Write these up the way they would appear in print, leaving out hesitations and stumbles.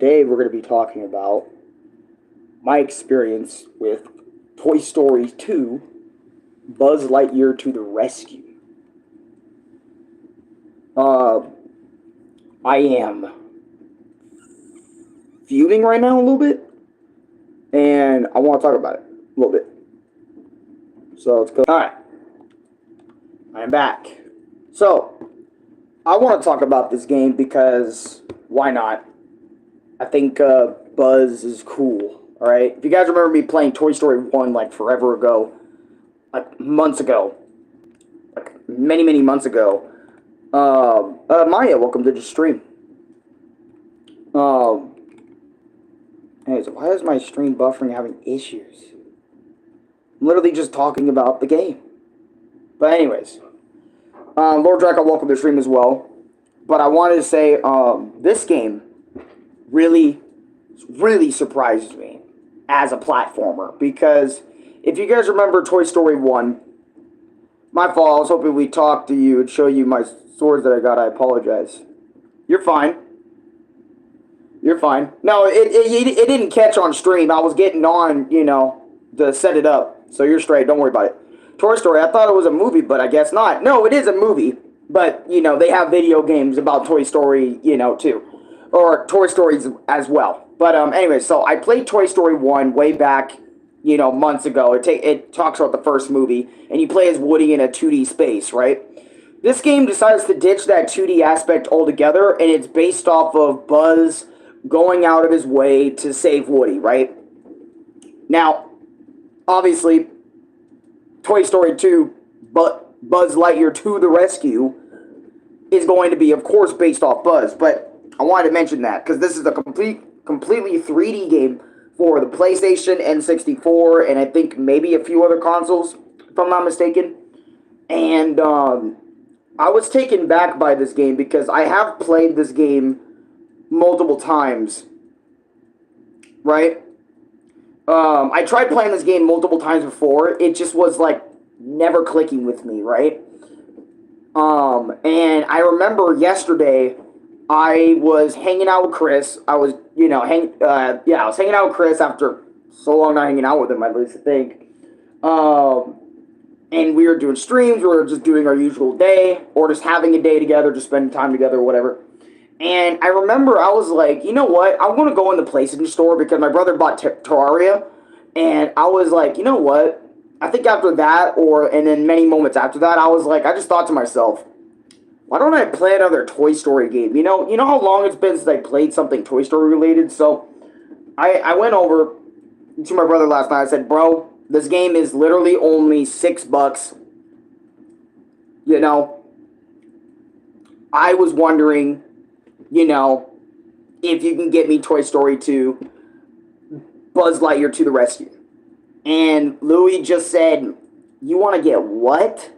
today we're going to be talking about my experience with Toy Story 2, Buzz Lightyear to the Rescue. I am fuming right now a little bit, and I want to talk about it a little bit. So let's go. Alright, I'm back. So, I want to talk about this game because, why not? I think Buzz is cool, alright? If you guys remember me playing Toy Story 1 like forever ago, like months ago, like many months ago, Maya, welcome to the stream. Anyways, why is my stream buffering having issues? I'm literally just talking about the game. But anyways, Lord Draco, welcome to the stream as well. But I wanted to say, this game really surprised me as a platformer. Because if you guys remember Toy Story 1, my fault, I was hoping we'd talk to you and show you my swords that I got. I apologize. You're fine. You're fine. No, it didn't catch on stream. I was getting on, to set it up. So you're straight. Don't worry about it. Toy Story, I thought it was a movie, but I guess not. No, it is a movie. But, they have video games about Toy Story, too. Or Toy Stories as well. But, anyway, so I played Toy Story 1 way back, months ago. It talks about the first movie. And you play as Woody in a 2D space, right? This game decides to ditch that 2D aspect altogether. And it's based off of Buzz going out of his way to save Woody, right? Now, obviously, Toy Story 2, but Buzz Lightyear to the Rescue is going to be, of course, based off Buzz. But I wanted to mention that because this is a completely 3D game for the PlayStation, N64, and I think maybe a few other consoles, if I'm not mistaken. And I was taken back by this game because I have played this game multiple times, right? I tried playing this game multiple times before. It just was, like, never clicking with me, right? And I remember yesterday, I was hanging out with Chris. I was, I was hanging out with Chris after so long not hanging out with him, at least I think. And we were doing streams. We were just doing our usual day, or just having a day together, just spending time together, or whatever. And I remember I was like, you know what? I want to go in the PlayStation store because my brother bought Terraria. And I was like, you know what? I think after that, and then many moments after that, I was like, I just thought to myself, why don't I play another Toy Story game? You know how long it's been since I played something Toy Story related? So I went over to my brother last night. I said, bro, this game is literally only $6. I was wondering, if you can get me Toy Story 2, Buzz Lightyear to the Rescue. And Louis just said, you want to get what?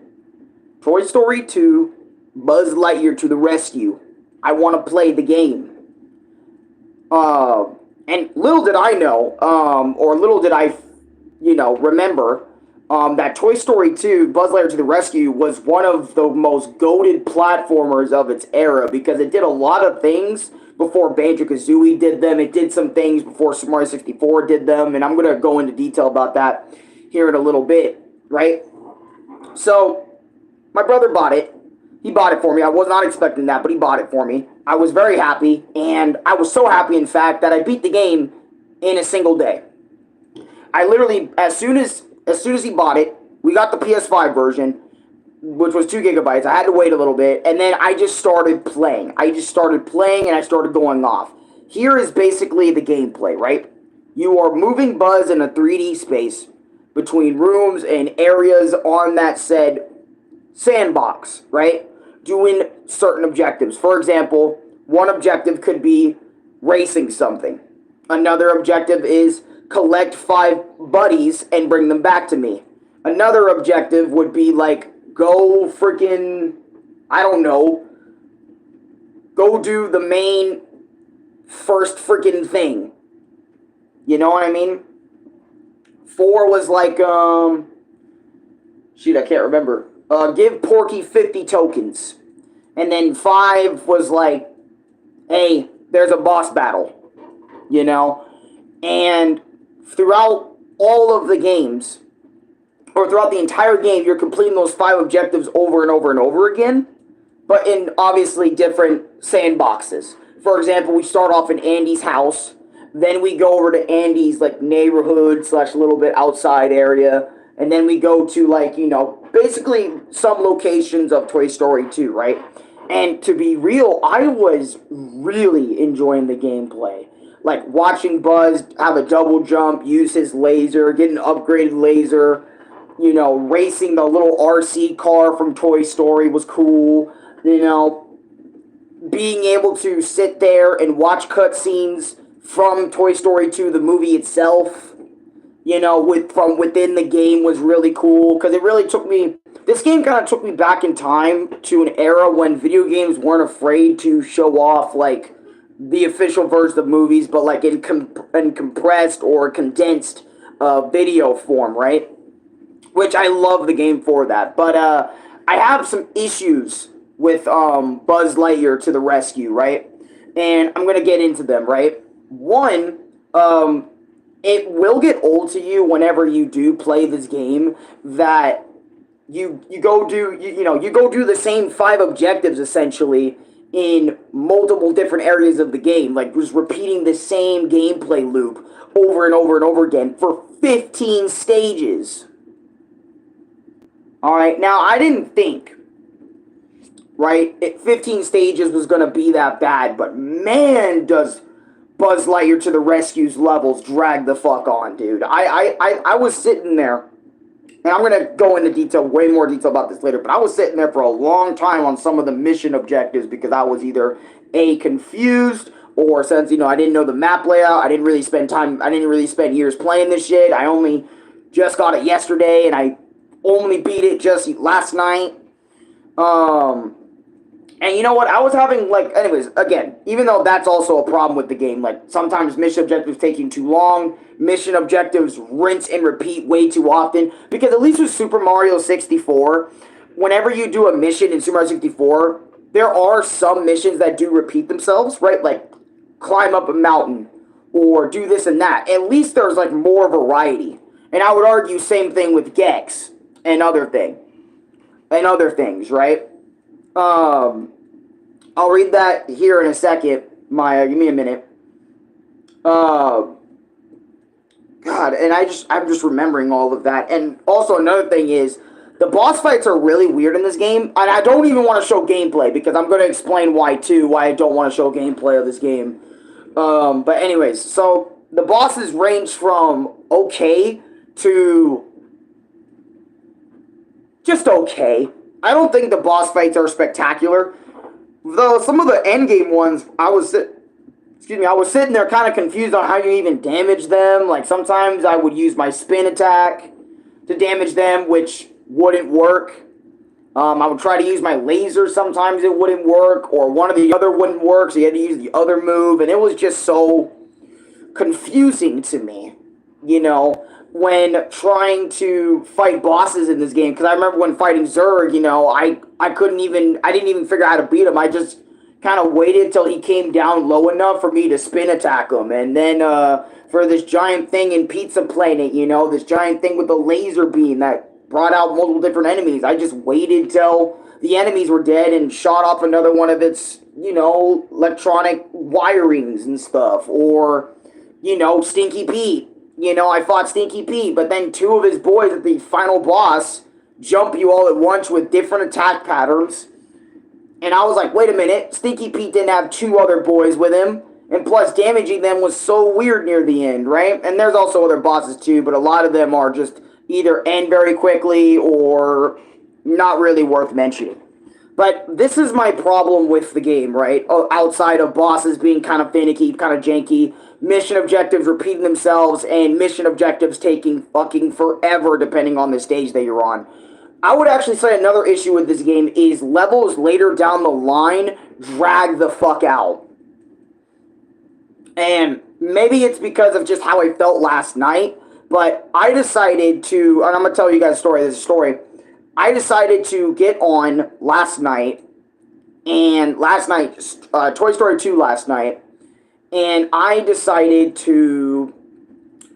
Toy Story 2, Buzz Lightyear to the Rescue. I want to play the game. And little did I know, or little did I, remember, that Toy Story 2, Buzz Lightyear to the Rescue, was one of the most goated platformers of its era because it did a lot of things before Banjo-Kazooie did them. It did some things before Super Mario 64 did them, and I'm going to go into detail about that here in a little bit, right? So, my brother bought it. He bought it for me. I was not expecting that, but he bought it for me. I was very happy, and I was so happy, in fact, that I beat the game in a single day. I literally, as soon as he bought it, we got the PS5 version, which was 2 gigabytes. I had to wait a little bit, and then I just started playing. And I started going off. Here is basically the gameplay, right? You are moving Buzz in a 3D space between rooms and areas on that said sandbox, right? Doing certain objectives. For example, one objective could be racing something. Another objective is collect 5 buddies and bring them back to me. Another objective would be like, go freaking, I don't know, go do the main first freaking thing. You know what I mean? 4 was like, shoot, I can't remember. Give Porky 50 tokens. And then 5 was like, hey, there's a boss battle. you know? And throughout all of the games, or throughout the entire game, you're completing those 5 objectives over and over and over again, but in obviously different sandboxes. For example, we start off in Andy's house, then we go over to Andy's like neighborhood slash little bit outside area, and then we go to like, you know, basically some locations of Toy Story 2, right? And to be real, I was really enjoying the gameplay. Like watching Buzz have a double jump, use his laser, get an upgraded laser, you know, racing the little RC car from Toy Story was cool. You know, being able to sit there and watch cutscenes from Toy Story 2, the movie itself, you know, from within the game was really cool. Because it really took me... This game kind of took me back in time to an era when video games weren't afraid to show off, like, the official version of movies, but, like, in compressed or condensed video form, right? Which I love the game for that. But I have some issues with Buzz Lightyear to the rescue, right? And I'm going to get into them, right? One, it will get old to you whenever you do play this game that you go do, you go do the same 5 objectives, essentially, in multiple different areas of the game. Like, just repeating the same gameplay loop over and over and over again for 15 stages. Alright, now, I didn't think, right, 15 stages was going to be that bad, but man, does Buzz Lightyear to the Rescue's levels drag the fuck on, dude. I was sitting there, and I'm going to go into detail, way more detail about this later, but I was sitting there for a long time on some of the mission objectives because I was either, A, confused, or since, you know, I didn't know the map layout, I didn't really spend years playing this shit, I only just got it yesterday, and I only beat it just last night. And you know what? I was having, like, anyways, again, even though that's also a problem with the game, like, sometimes mission objectives taking too long, mission objectives rinse and repeat way too often, because at least with Super Mario 64, whenever you do a mission in Super Mario 64, there are some missions that do repeat themselves, right? Like, climb up a mountain, or do this and that. At least there's, like, more variety. And I would argue same thing with Gex and other things, right? I'll read that here in a second, Maya. Give me a minute. God, and I'm just remembering all of that. And also another thing is, the boss fights are really weird in this game, and I don't even want to show gameplay, because I'm going to explain why I don't want to show gameplay of this game. But anyways, so the bosses range from okay to just okay. I don't think the boss fights are spectacular. Though some of the endgame ones, I was sitting there kind of confused on how you even damage them. Like, sometimes I would use my spin attack to damage them, which wouldn't work. I would try to use my laser, sometimes it wouldn't work, or one or the other wouldn't work, so you had to use the other move, and it was just so confusing to me, you know, when trying to fight bosses in this game. Because I remember when fighting Zurg, you know, I didn't even figure out how to beat him. I just kind of waited till he came down low enough for me to spin attack him. And then for this giant thing in Pizza Planet, you know, this giant thing with the laser beam that brought out multiple different enemies, I just waited till the enemies were dead and shot off another one of its, you know, electronic wirings and stuff. Or, you know, Stinky Pete. You know, I fought Stinky Pete, but then 2 of his boys at the final boss jump you all at once with different attack patterns. And I was like, wait a minute, Stinky Pete didn't have 2 other boys with him. And plus, damaging them was so weird near the end, right? And there's also other bosses too, but a lot of them are just either end very quickly or not really worth mentioning. But this is my problem with the game, right? Outside of bosses being kind of finicky, kind of janky, mission objectives repeating themselves, and mission objectives taking fucking forever depending on the stage that you're on. I would actually say another issue with this game is levels later down the line drag the fuck out. And maybe it's because of just how I felt last night, but I decided to, and I'm going to tell you guys a story. I decided to get on last night, Toy Story 2 last night, and I decided to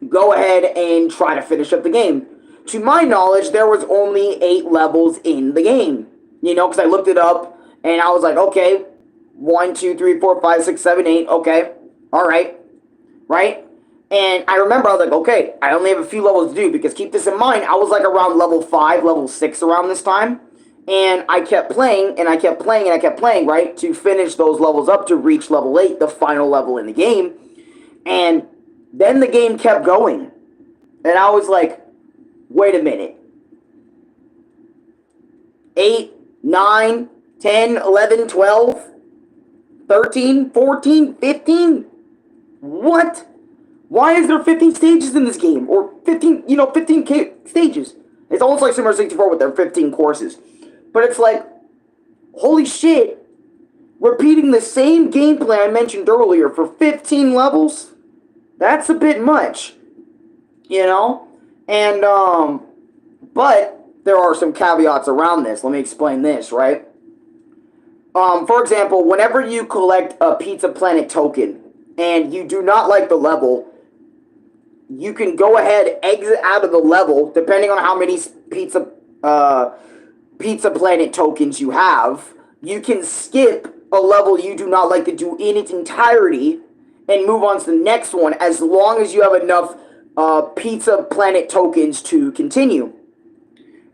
go ahead and try to finish up the game. To my knowledge, there was only 8 levels in the game. You know, because I looked it up, and I was like, okay, 1, 2, 3, 4, 5, 6, 7, 8, okay, alright, right? And I remember I was like, okay, I only have a few levels to do, because keep this in mind, I was like around level 5, level 6 around this time, and I kept playing, and I kept playing, and I kept playing, right, to finish those levels up to reach level 8, the final level in the game, and then the game kept going, and I was like, wait a minute, 8, 9, 10, 11, 12, 13, 14, 15? What? Why is there 15 stages in this game? Or 15, 15 stages. It's almost like Super 64 with their 15 courses. But it's like, holy shit, repeating the same gameplay I mentioned earlier for 15 levels? That's a bit much. You know? And, but there are some caveats around this. Let me explain this, right? For example, whenever you collect a Pizza Planet token and you do not like the level, you can go ahead, exit out of the level, depending on how many Pizza Planet tokens you have. You can skip a level you do not like to do in its entirety and move on to the next one as long as you have enough Pizza Planet tokens to continue.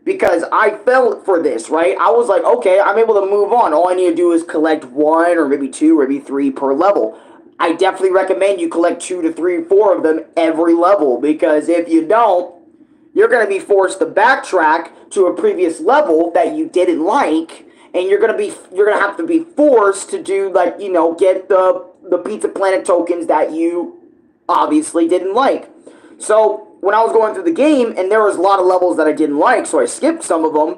Because I fell for this, right? I was like, okay, I'm able to move on. All I need to do is collect 1 or maybe 2 or maybe 3 per level. I definitely recommend you collect 2 to 3, 4 of them every level. Because if you don't, you're going to be forced to backtrack to a previous level that you didn't like. And you're going to have to be forced to do, like, get the Pizza Planet tokens that you obviously didn't like. So when I was going through the game, and there was a lot of levels that I didn't like, so I skipped some of them,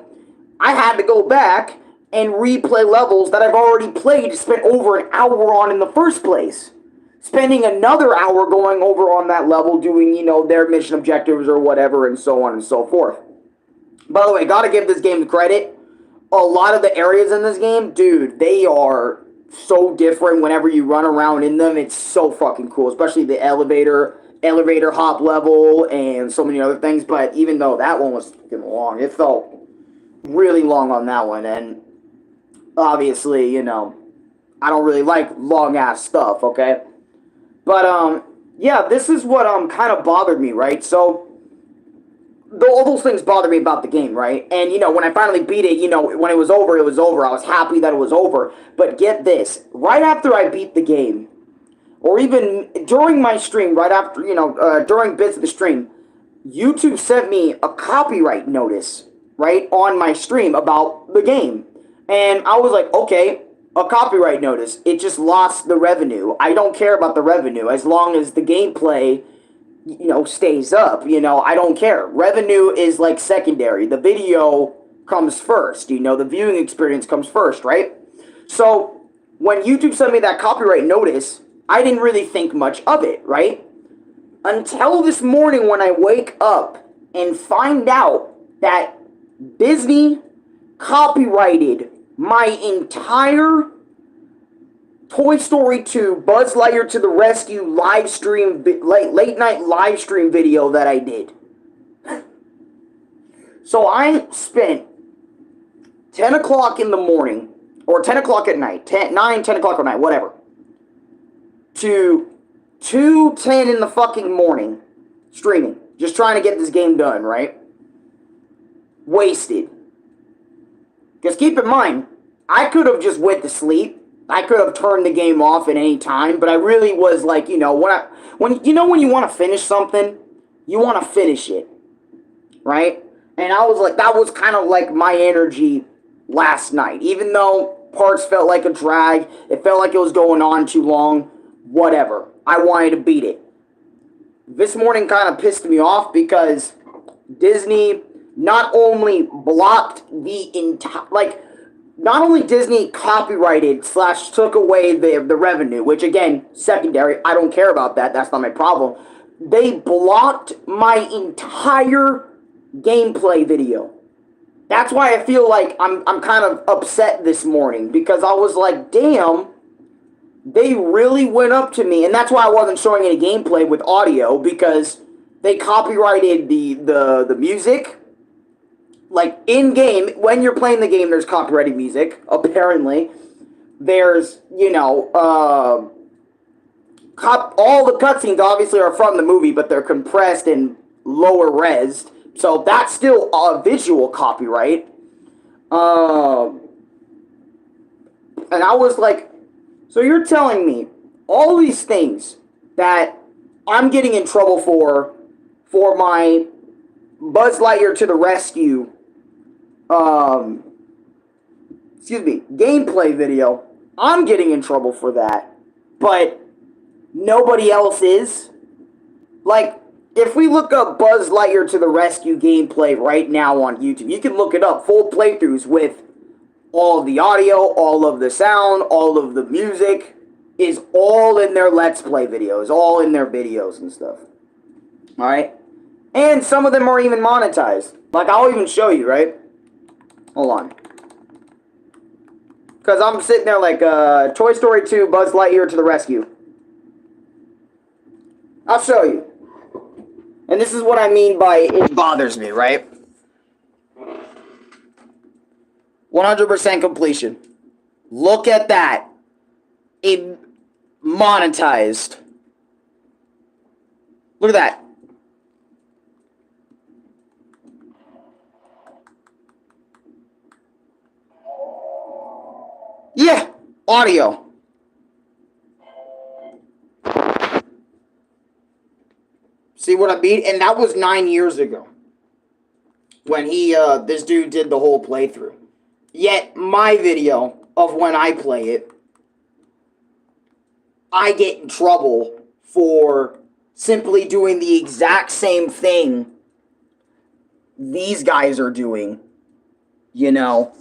I had to go back and replay levels that I've already played, spent over an hour on in the first place. Spending another hour going over on that level, doing, their mission objectives or whatever, and so on and so forth. By the way, gotta give this game credit. A lot of the areas in this game, dude, they are so different whenever you run around in them. It's so fucking cool, especially the elevator hop level and so many other things. But even though that one was fucking long, it felt really long on that one. And obviously, I don't really like long ass stuff, okay? But yeah, this is what kind of bothered me, right? So all those things bothered me about the game, right? And when I finally beat it, when it was over, it was over. I was happy that it was over. But get this, right after I beat the game, or even during my stream, right after, during bits of the stream, YouTube sent me a copyright notice, right, on my stream about the game. And I was like, okay, a copyright notice. It just lost the revenue. I don't care about the revenue as long as the gameplay, stays up. I don't care. Revenue is like secondary. The video comes first. The viewing experience comes first, right? So when YouTube sent me that copyright notice, I didn't really think much of it, right? Until this morning when I wake up and find out that Disney copyrighted my entire Toy Story 2 Buzz Lightyear to the Rescue live stream, late night live stream video that I did. So I spent 10 o'clock in the morning, or 10 o'clock at night, 10 o'clock at night, whatever, to 2:10 in the fucking morning, streaming, just trying to get this game done, right? Wasted. Because keep in mind, I could have just went to sleep. I could have turned the game off at any time, but I really was like, when you want to finish something, you want to finish it, right? And I was like, that was kind of like my energy last night. Even though parts felt like a drag, it felt like it was going on too long, whatever. I wanted to beat it. This morning kind of pissed me off because Disney not only blocked the entire, not only Disney copyrighted / took away the revenue, which again, secondary, I don't care about that, that's not my problem. They blocked my entire gameplay video. That's why I feel like I'm kind of upset this morning, because I was like, damn, they really went up to me, and that's why I wasn't showing any gameplay with audio, because they copyrighted the music. Like, in-game, when you're playing the game, there's copyrighted music, apparently. There's, you know, all the cutscenes obviously are from the movie, but they're compressed and lower resed. So that's still a visual copyright. And I was like, so you're telling me all these things that I'm getting in trouble for my Buzz Lightyear to the Rescue, gameplay video, I'm getting in trouble for that, but nobody else is? Like, if we look up Buzz Lightyear to the Rescue gameplay right now on YouTube, you can look it up, full playthroughs with all of the audio, all of the sound, all of the music is all in their Let's Play videos, all in their videos and stuff. Alright? And some of them are even monetized. Like, I'll even show you, right? Hold on. Because I'm sitting there like, Toy Story 2, Buzz Lightyear to the Rescue. I'll show you. And this is what I mean by it bothers me, right? 100% completion. Look at that. It monetized. Look at that. Yeah, audio. See what I mean? And that was 9 years ago when this dude did the whole playthrough. Yet, my video of when I play it, I get in trouble for simply doing the exact same thing these guys are doing, you know,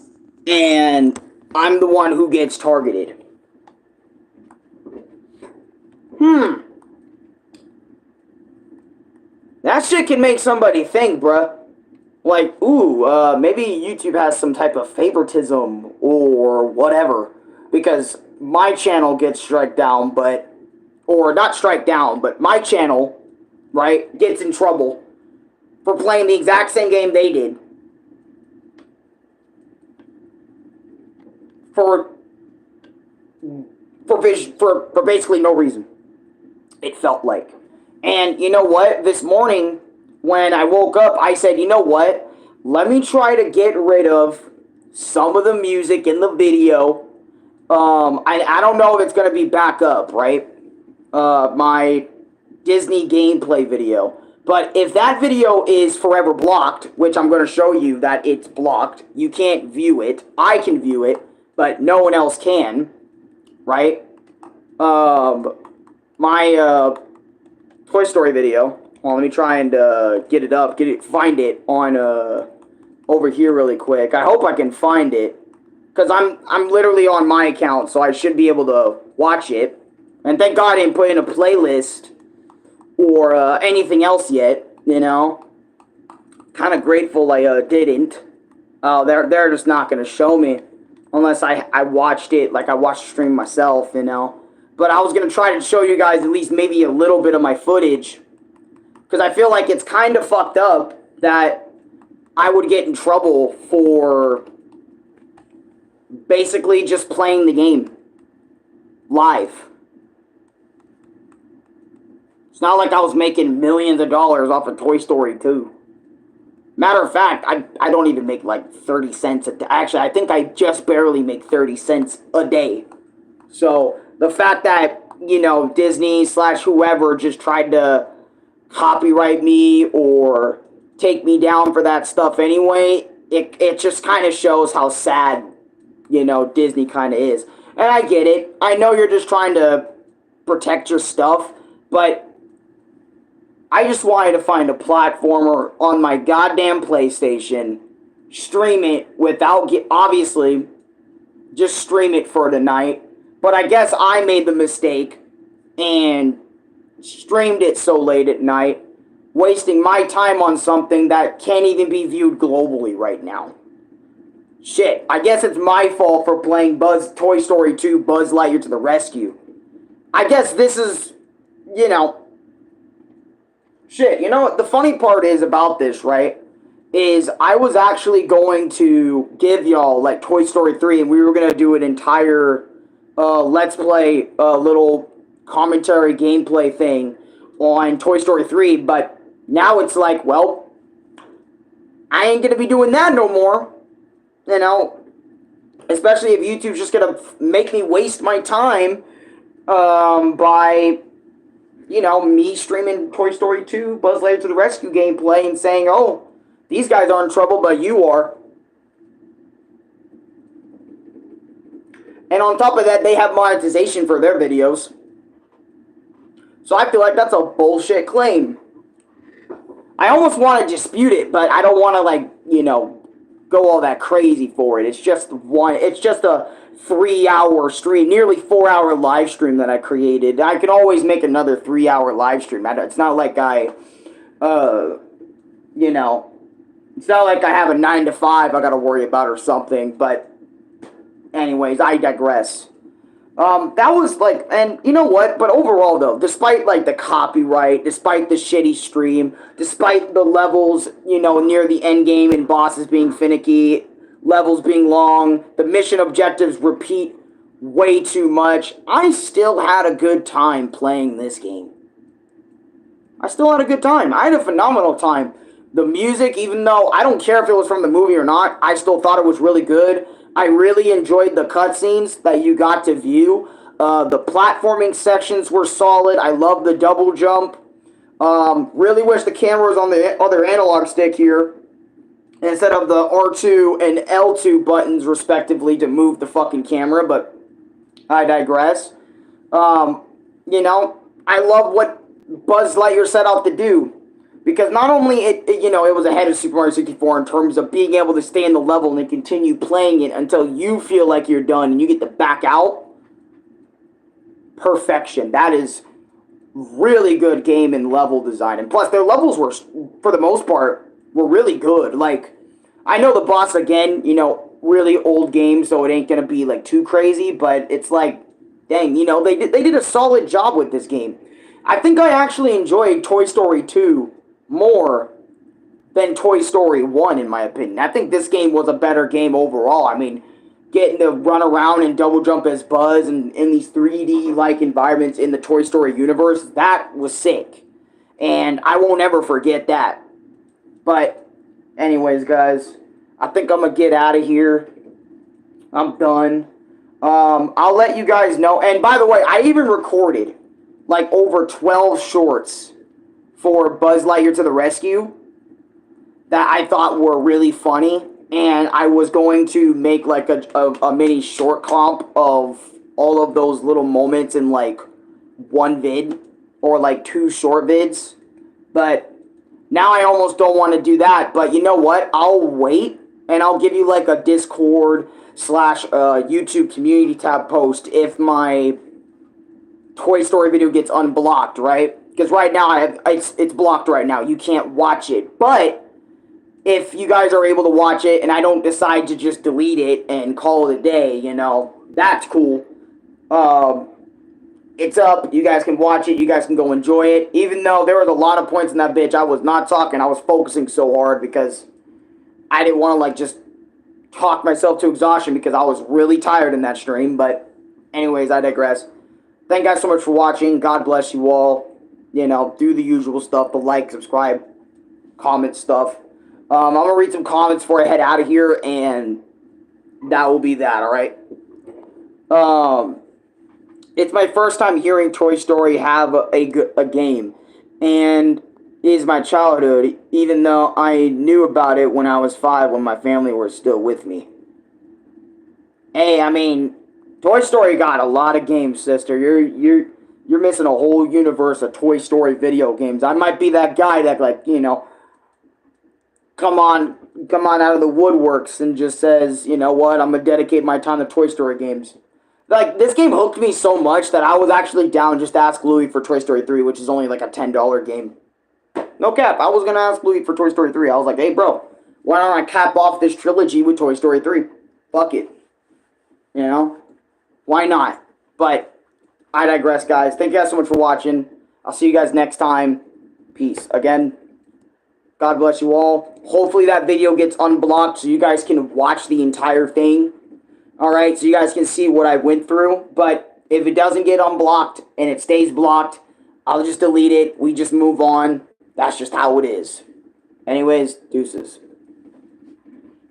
and I'm the one who gets targeted. That shit can make somebody think, bruh. Like, ooh, maybe YouTube has some type of favoritism or whatever. Because my channel gets strike down, but... Or not strike down, but my channel, right, gets in trouble for playing the exact same game they did. For basically no reason. It felt like. And you know what? This morning, when I woke up, I said, you know what? Let me try to get rid of some of the music in the video. I don't know if it's going to be back up, right? My Disney gameplay video. But if that video is forever blocked, which I'm going to show you that it's blocked, you can't view it. I can view it, but no one else can, right? My Toy Story video. Well, let me try and get it up, find it on over here really quick. I hope I can find it, because I'm literally on my account, so I should be able to watch it. And thank God I didn't put in a playlist or anything else yet, you know. Kind of grateful I didn't. They're just not going to show me unless I watched it, like I watched the stream myself, you know. But I was going to try to show you guys at least maybe a little bit of my footage, because I feel like it's kind of fucked up that I would get in trouble for basically just playing the game live. It's not like I was making millions of dollars off of Toy Story 2. Matter of fact, I don't even make like 30 cents a day. Actually, I think I just barely make 30 cents a day. So the fact that, you know, Disney / whoever just tried to copyright me or take me down for that stuff anyway, it just kind of shows how sad, you know, Disney kind of is. And I get it. I know you're just trying to protect your stuff, but I just wanted to find a platformer on my goddamn PlayStation, stream it without obviously, just stream it for tonight. But I guess I made the mistake and streamed it so late at night, wasting my time on something that can't even be viewed globally right now. Shit, I guess it's my fault for playing Toy Story 2 Buzz Lightyear to the Rescue. I guess this is, you know, shit. You know what the funny part is about this, right? Is I was actually going to give y'all like Toy Story 3, and we were gonna do an entire let's play little commentary gameplay thing on Toy Story 3, but now it's like, well, I ain't gonna be doing that no more. You know, especially if YouTube's just gonna make me waste my time by, you know, me streaming Toy Story 2, Buzz Lightyear to the Rescue gameplay and saying, oh, these guys are in trouble, but you are. And on top of that, they have monetization for their videos. So I feel like that's a bullshit claim. I almost want to dispute it, but I don't want to, like, you know, go all that crazy for it. It's just a 3-hour stream, nearly 4-hour live stream that I created. I can always make another 3-hour live stream. It's not like you know, it's not like I have a 9 to 5 I gotta worry about or something, but anyways, I digress. That was like, and you know what, but overall though, despite like the copyright, despite the shitty stream, despite the levels, you know, near the end game and bosses being finicky, levels being long, the mission objectives repeat way too much, I still had a good time playing this game. I still had a good time. I had a phenomenal time. The music, even though I don't care if it was from the movie or not, I still thought it was really good. I really enjoyed the cutscenes that you got to view. The platforming sections were solid. I love the double jump. Really wish the camera was on the other analog stick here instead of the R2 and L2 buttons, respectively, to move the fucking camera, but I digress. You know, I love what Buzz Lightyear set out to do. Because not only you know, it was ahead of Super Mario 64 in terms of being able to stay in the level and then continue playing it until you feel like you're done and you get to back out. Perfection. That is really good game and level design. And plus, their levels were, for the most part, were really good. Like, I know the boss, again, you know, really old game, so it ain't gonna be like too crazy, but it's like, dang, you know, they did a solid job with this game. I think I actually enjoyed Toy Story 2 more than Toy Story 1, in my opinion. I think this game was a better game overall. I mean, getting to run around and double jump as Buzz and in these 3D-like environments in the Toy Story universe, that was sick. And I won't ever forget that. But, anyways, guys, I think I'm going to get out of here. I'm done. I'll let you guys know. And, by the way, I even recorded, like, over 12 shorts for Buzz Lightyear to the Rescue that I thought were really funny, and I was going to make like a mini short comp of all of those little moments in like one vid or like 2 short vids, but now I almost don't want to do that. But you know what, I'll wait and I'll give you like a Discord / YouTube community tab post if my Toy Story video gets unblocked, right? Because right now, it's blocked right now. You can't watch it. But if you guys are able to watch it and I don't decide to just delete it and call it a day, you know, that's cool. It's up. You guys can watch it. You guys can go enjoy it. Even though there was a lot of points in that bitch, I was not talking. I was focusing so hard because I didn't want to, like, just talk myself to exhaustion because I was really tired in that stream. But anyways, I digress. Thank you guys so much for watching. God bless you all. You know, do the usual stuff, the like, subscribe, comment stuff. I'm going to read some comments before I head out of here, and that will be that, alright? It's my first time hearing Toy Story have a game, and it is my childhood, even though I knew about it when I was 5 when my family were still with me. Hey, I mean, Toy Story got a lot of games, sister. You're missing a whole universe of Toy Story video games. I might be that guy that, like, you know, come on out of the woodworks and just says, you know what, I'm going to dedicate my time to Toy Story games. Like, this game hooked me so much that I was actually down just to ask Louis for Toy Story 3, which is only like a $10 game. No cap, I was going to ask Louis for Toy Story 3. I was like, hey, bro, why don't I cap off this trilogy with Toy Story 3? Fuck it. You know? Why not? But I digress, guys. Thank you guys so much for watching. I'll see you guys next time. Peace. Again, God bless you all. Hopefully that video gets unblocked so you guys can watch the entire thing. Alright, so you guys can see what I went through. But if it doesn't get unblocked and it stays blocked, I'll just delete it. We just move on. That's just how it is. Anyways, deuces.